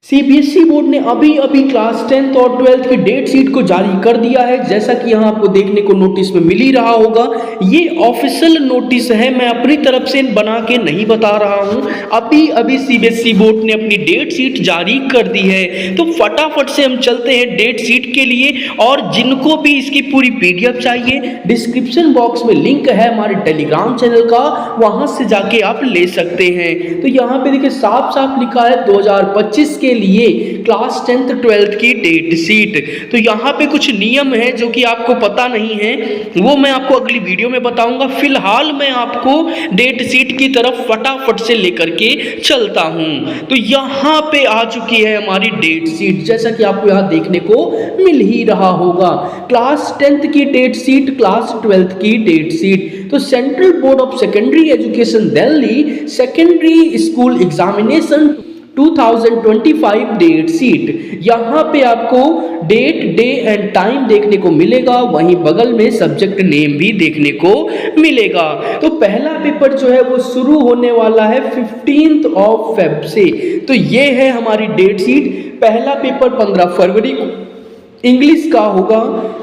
CBSE board ने अभी अभी क्लास 10th और 12th की डेट शीट को जारी कर दिया है। जैसा कि यहाँ आपको देखने को नोटिस में मिल ही रहा होगा, ये ऑफिशियल नोटिस है, मैं अपनी तरफ से बना के नहीं बता रहा हूँ। अभी अभी सीबीएसई बोर्ड ने अपनी डेट शीट जारी कर दी है, तो फटाफट से हम चलते हैं डेट शीट के लिए। और जिनको भी इसकी पूरी पीडीएफ चाहिए, डिस्क्रिप्शन बॉक्स में लिंक है हमारे टेलीग्राम चैनल का, वहां से जाके आप ले सकते हैं। तो यहाँ पे देखिए साफ साफ लिखा है 2025 के लिए क्लास 10th 12th की डेट शीट। तो यहाँ पे कुछ नियम है जो कि आपको पता नहीं है, वो मैं आपको अगली वीडियो में बताऊंगा। फिलहाल मैं आपको डेट शीट की तरफ फटाफट से लेकर के चलता हूँ। तो यहाँ पे आ चुकी है हमारी डेट शीट, जैसा कि आपको यहाँ देखने को मिल ही रहा होगा। क्लास 10th की डेट शीट, क्लास 12th की डेट शीट। तो Central Board of Secondary Education Delhi secondary school examination 2025 date sheet. यहाँ पे आपको डेट, डे एंड टाइम देखने को मिलेगा, वहीं बगल में सब्जेक्ट नेम भी देखने को मिलेगा। तो पहला पेपर जो है वो शुरू होने वाला है 15th ऑफ फेब से। तो ये है हमारी डेट शीट। पहला पेपर 15 फरवरी को इंग्लिश का होगा,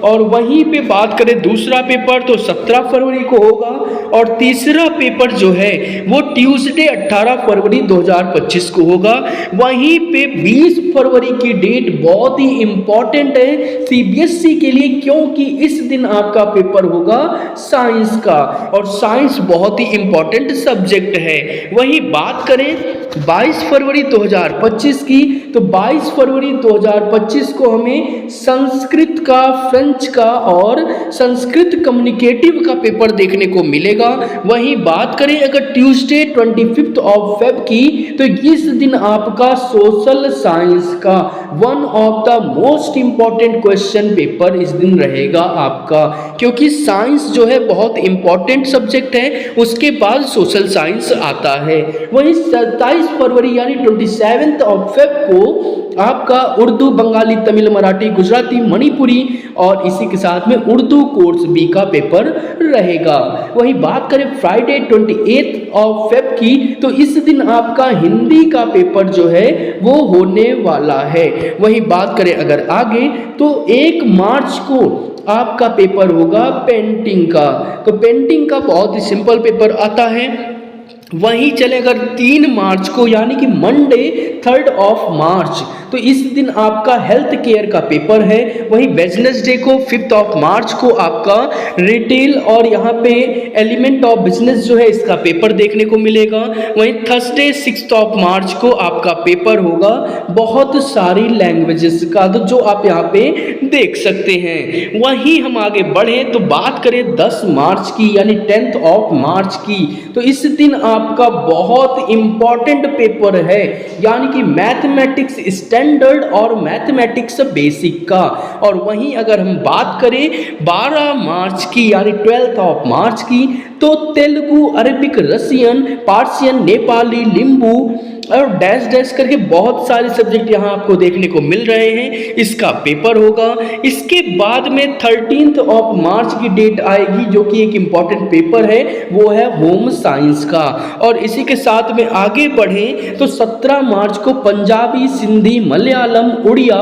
और वहीं पे बात करें दूसरा पेपर तो 17 फरवरी को होगा, और तीसरा पेपर जो है वो ट्यूसडे 18 फरवरी 2025 को होगा। वहीं पे 20 फरवरी की डेट बहुत ही इंपॉर्टेंट है सीबीएसई के लिए, क्योंकि इस दिन आपका पेपर होगा साइंस का, और साइंस बहुत ही इंपॉर्टेंट सब्जेक्ट है। वहीं बात करें 22 फरवरी 2025 की, तो 22 फरवरी 2025 को हमें संस्कृत का, फ्रेंच का और संस्कृत कम्युनिकेटिव का पेपर देखने को मिलेगा। वहीं बात करें अगर ट्यूसडे 25 ऑफ फेब की, तो इस दिन आपका सोशल साइंस का one of the most important question paper इस दिन रहेगा आपका, क्योंकि साइंस जो है बहुत इंपॉर्टेंट सब्जेक्ट है, उसके बाद सोशल साइंस आता है। वहीं 27 फरवरी यानी 27 ऑफ फेब को आपका उर्दू, बंगाली, तमिल, मराठी, गुजराती, मणिपुरी और इसी के साथ में उर्दू कोर्स बी का पेपर रहेगा। वहीं बात करें फ्राइडे 28 ऑफ फेब की, तो इस दिन आपका हिंदी का पेपर जो है वो होने वाला है। वहीं बात करें अगर आगे, तो 1 मार्च को आपका पेपर होगा पेंटिंग का। तो पेंटिंग का बहुत ही सिंपल पेपर आता है। वहीं चले अगर 3 मार्च को यानी कि मंडे 3rd ऑफ मार्च, तो इस दिन आपका हेल्थ केयर का पेपर है। वहीं वेडनेसडे को 5th ऑफ मार्च को आपका रिटेल और यहाँ पे एलिमेंट ऑफ बिजनेस जो है इसका पेपर देखने को मिलेगा। वहीं थर्सडे 6th ऑफ मार्च को आपका पेपर होगा बहुत सारी लैंग्वेजेस का, तो जो आप यहाँ पे देख सकते हैं। वहीं हम आगे बढ़े तो बात करें 10 मार्च की यानी 10th ऑफ मार्च की, तो इस दिन आपका बहुत इंपॉर्टेंट पेपर है, यानी कि मैथमेटिक्स स्टैंडर्ड और मैथमेटिक्स बेसिक का। और वहीं अगर हम बात करें 12 मार्च की यानी 12th ऑफ मार्च की, तो Telugu, Arabic, Russian, Persian, Nepali, Limbu और डैश डैश करके बहुत सारे सब्जेक्ट यहाँ आपको देखने को मिल रहे हैं, इसका पेपर होगा। इसके बाद में 13th ऑफ मार्च की डेट आएगी, जो कि एक इम्पॉर्टेंट पेपर है, वो है होम साइंस का। और इसी के साथ में आगे बढ़ें तो 17 मार्च को पंजाबी, सिंधी, मलयालम, उड़िया,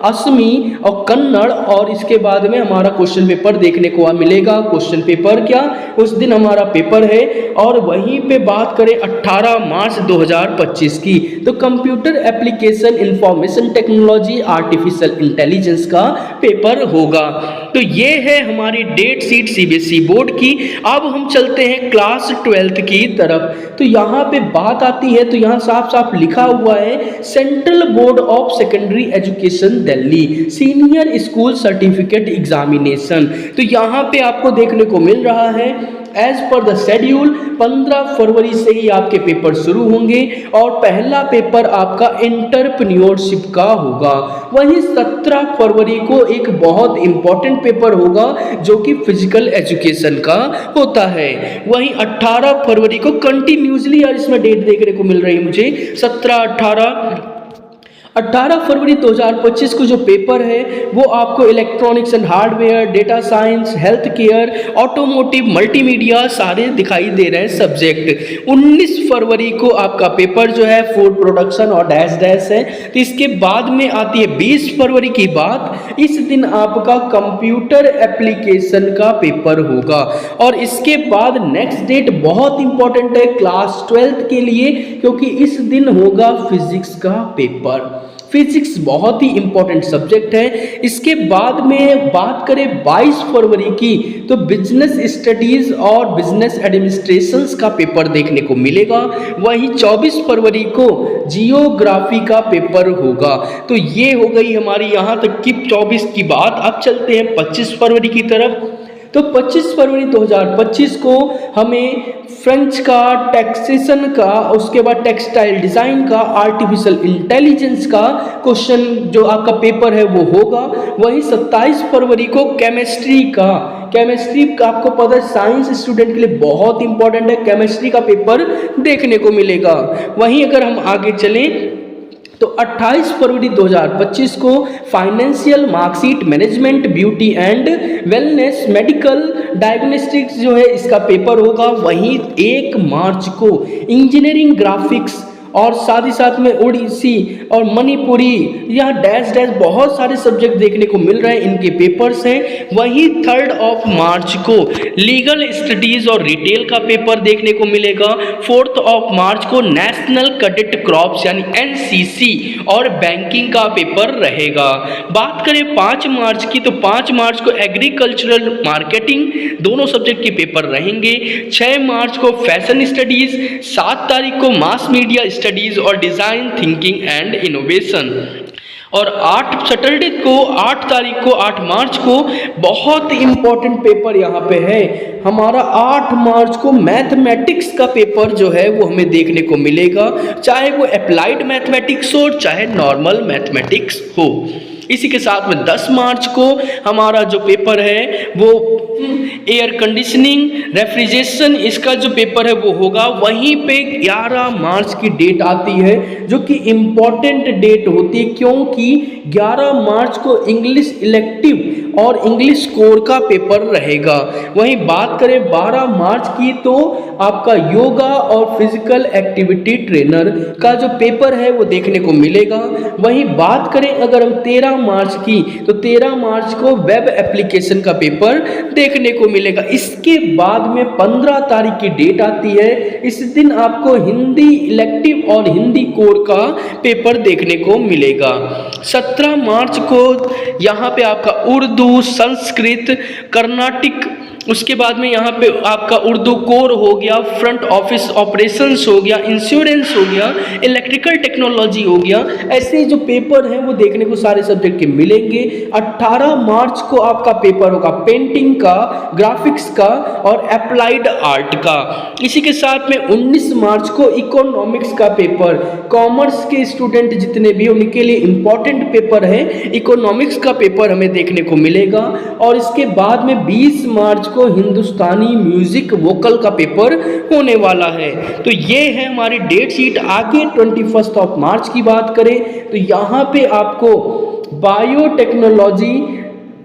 असमी और कन्नड़, और इसके बाद में हमारा क्वेश्चन पेपर देखने को मिलेगा। क्वेश्चन पेपर क्या, उस दिन हमारा पेपर है। और वहीं पे बात करें 18 मार्च 2025 की, तो computer application, information technology, artificial intelligence का पेपर होगा। तो ये है हमारी डेट शीट सीबीएसई बोर्ड की। अब हम चलते हैं क्लास 12th की तरफ। तो यहाँ पे बात आती है, तो यहाँ साफ साफ लिखा हुआ है central Board of Secondary Education Delhi senior school certificate examination. तो यहाँ पे आपको देखने को मिल रहा है एज पर द शेड्यूल 15 फरवरी से ही आपके पेपर शुरू होंगे, और पहला पेपर आपका एंटरप्रेन्योरशिप का होगा। वहीं 17 फरवरी को एक बहुत इंपॉर्टेंट पेपर होगा जो कि फिजिकल एजुकेशन का होता है। वहीं 18 फरवरी को कंटिन्यूसली, और इसमें डेट देखने को मिल रही है मुझे 17, 18 18 फरवरी 2025 को जो पेपर है वो आपको electronics and hardware, data science, health care, automotive, multimedia सारे दिखाई दे रहे हैं सब्जेक्ट। 19 फरवरी को आपका पेपर जो है फूड प्रोडक्शन और डैश डैश है। तो इसके बाद में आती है 20 फरवरी की बात। इस दिन आपका कंप्यूटर एप्लीकेशन का पेपर होगा। और इसके बाद नेक्स्ट डेट बहुत इंपॉर्टेंट है क्लास 12th के लिए, क्योंकि इस दिन होगा फिजिक्स का पेपर। फिजिक्स बहुत ही इंपॉर्टेंट सब्जेक्ट है। इसके बाद में बात करें 22 फरवरी की, तो बिजनेस स्टडीज और बिजनेस एडमिनिस्ट्रेशंस का पेपर देखने को मिलेगा। वहीं 24 फरवरी को जियोग्राफी का पेपर होगा। तो ये हो गई हमारी यहाँ तक की 24 की बात। अब चलते हैं 25 फरवरी की तरफ। तो 25 फरवरी 2025 को हमें फ्रेंच का, टैक्सेशन का, उसके बाद टेक्सटाइल डिज़ाइन का, आर्टिफिशियल इंटेलिजेंस का क्वेश्चन जो आपका पेपर है वो होगा। वहीं 27 फरवरी को केमिस्ट्री का आपको पता है साइंस स्टूडेंट के लिए बहुत इंपॉर्टेंट है, केमिस्ट्री का पेपर देखने को मिलेगा। वहीं अगर हम आगे चलें तो 28 फरवरी 2025 को financial marksheet management, beauty and wellness, medical diagnostics जो है इसका पेपर होगा। वहीं 1 मार्च को इंजीनियरिंग ग्राफिक्स और साथ ही साथ में ओडिसी और मणिपुरी, यहाँ डैश डैश बहुत सारे सब्जेक्ट देखने को मिल रहे हैं, इनके पेपर्स हैं। वहीं 3 मार्च को लीगल स्टडीज और रिटेल का पेपर देखने को मिलेगा। 4 मार्च को नेशनल कैडेट क्रॉप्स यानी एनसीसी और बैंकिंग का पेपर रहेगा। बात करें 5 मार्च की, तो 5 मार्च को एग्रीकल्चरल मार्केटिंग दोनों सब्जेक्ट के पेपर रहेंगे। 6 मार्च को फैशन स्टडीज, 7 तारीख को मास मीडिया स्टडीज और डिजाइन थिंकिंग एंड इनोवेशन। और 8 सैटरडे को 8 तारीख को 8 मार्च को बहुत इंपॉर्टेंट पेपर यहाँ पे है हमारा। 8 मार्च को मैथमेटिक्स का पेपर जो है वो हमें देखने को मिलेगा, चाहे वो अप्लाइड मैथमेटिक्स हो चाहे नॉर्मल मैथमेटिक्स हो। इसी के साथ में 10 मार्च को हमारा जो पेपर है वो एयर कंडीशनिंग, रेफ्रिजरेशन, इसका जो पेपर है वो होगा। वहीं पे 11 मार्च की डेट आती है जो कि इम्पॉर्टेंट डेट होती है, क्योंकि 11 मार्च को इंग्लिश इलेक्टिव और इंग्लिश कोर का पेपर रहेगा। वहीं बात करें 12 मार्च की, तो आपका योगा और फिजिकल एक्टिविटी ट्रेनर का जो पेपर है वो देखने को मिलेगा। वहीं बात करें अगर हम 13 मार्च की, तो 13 मार्च को वेब एप्लीकेशन का पेपर देखने को मिलेगा। इसके बाद में 15 तारीख की डेट आती है, इस दिन आपको हिंदी इलेक्टिव और हिंदी कोर का पेपर देखने को मिलेगा। 17 मार्च को यहाँ पे आपका उर्दू, संस्कृत, कर्नाटिक, उसके बाद में यहाँ पे आपका उर्दू कोर हो गया, फ्रंट ऑफिस ऑपरेशंस हो गया, इंश्योरेंस हो गया, इलेक्ट्रिकल टेक्नोलॉजी हो गया। ऐसे जो पेपर हैं वो देखने को सारे सब्जेक्ट के मिलेंगे। 18 मार्च को आपका पेपर होगा पेंटिंग का, ग्राफिक्स का और अप्लाइड आर्ट का। इसी के साथ में 19 मार्च को इकोनॉमिक्स का पेपर, कॉमर्स के स्टूडेंट जितने भी उनके लिए इंपॉर्टेंट पेपर है, इकोनॉमिक्स का पेपर हमें देखने को मिलेगा। और इसके बाद में 20 मार्च को हिंदुस्तानी म्यूजिक वोकल का पेपर होने वाला है। तो ये है हमारी डेट शीट। आगे 21 मार्च की बात करें तो यहाँ पे आपको बायोटेक्नोलॉजी,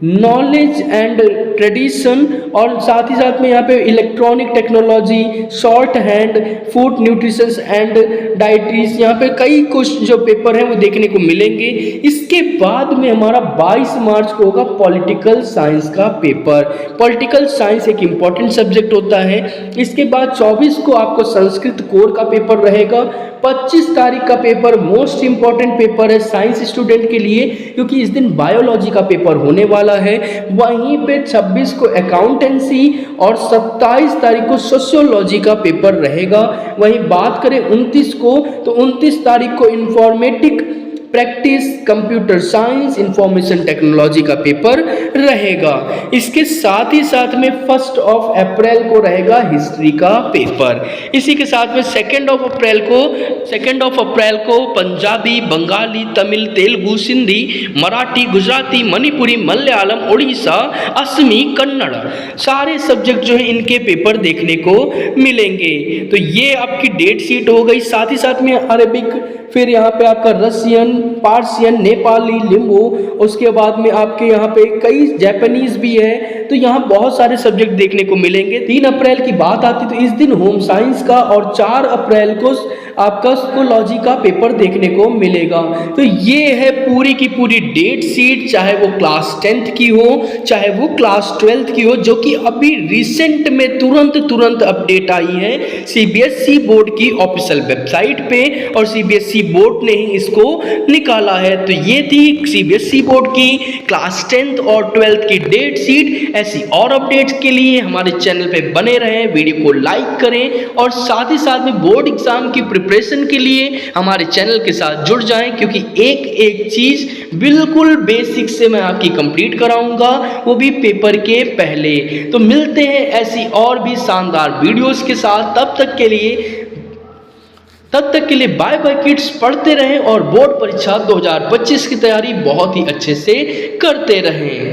नॉलेज एंड ट्रेडिशन और साथ ही साथ में यहाँ पे electronic technology, shorthand, food nutritions and dietaries, यहाँ पे कई कुछ जो पेपर हैं वो देखने को मिलेंगे। इसके बाद में हमारा 22 मार्च को होगा पॉलिटिकल साइंस का पेपर। पॉलिटिकल साइंस एक इम्पॉर्टेंट सब्जेक्ट होता है। इसके बाद 24 को आपको संस्कृत कोर का पेपर रहेगा। 25 तारीख का पेपर मोस्ट इंपॉर्टेंट पेपर है साइंस स्टूडेंट के लिए, क्योंकि इस दिन बायोलॉजी का पेपर होने वाला है। वहीं पे 26 को अकाउंटेंसी और 27 तारीख को सोशियोलॉजी का पेपर रहेगा। वहीं बात करें 29 को, तो 29 तारीख को informatic practice, computer science, information technology का पेपर रहेगा। इसके साथ ही साथ में 1 अप्रैल को रहेगा हिस्ट्री का पेपर। इसी के साथ में 2 अप्रैल को पंजाबी, बंगाली, तमिल, तेलुगु, सिंधी, मराठी, गुजराती, मणिपुरी, मलयालम, उड़ीसा, असमी, कन्नड़ सारे सब्जेक्ट जो है इनके पेपर देखने को मिलेंगे। तो ये आपकी डेट शीट हो गई। साथ ही साथ में अरबिक, फिर यहाँ पे आपका रशियन, पार्सियन, नेपाली, लिम्बू, उसके बाद में आपके यहाँ पे कई जापानीज भी है। तो यहाँ बहुत सारे सब्जेक्ट देखने को मिलेंगे। 3 अप्रैल की बात आती तो इस दिन होम साइंस का और 4 अप्रैल को आपका स्कोलॉजी का पेपर देखने को मिलेगा। तो ये है पूरी की पूरी डेट शीट, चाहे वो क्लास 10th की हो चाहे वो क्लास 12th की हो, जो कि अभी रिसेंट में तुरंत अपडेट आई है सीबीएसई बोर्ड की ऑफिशियल वेबसाइट पे, और सीबीएसई बोर्ड ने ही इसको निकाला है। तो ये थी सीबीएसई बोर्ड की क्लास 10th और 12th की डेट शीट। ऐसी और अपडेट्स के लिए हमारे चैनल पे बने रहें, वीडियो को लाइक करें और साथ ही साथ में बोर्ड एग्जाम की प्रिपरेशन के लिए हमारे चैनल के साथ जुड़ जाएं, क्योंकि एक एक चीज बिल्कुल बेसिक से मैं आपकी कंप्लीट कराऊंगा, वो भी पेपर के पहले। तो मिलते हैं ऐसी और भी शानदार वीडियोस के साथ। तब तक के लिए बाय बाय किड्स। पढ़ते रहें और बोर्ड परीक्षा 2025 की तैयारी बहुत ही अच्छे से करते रहें।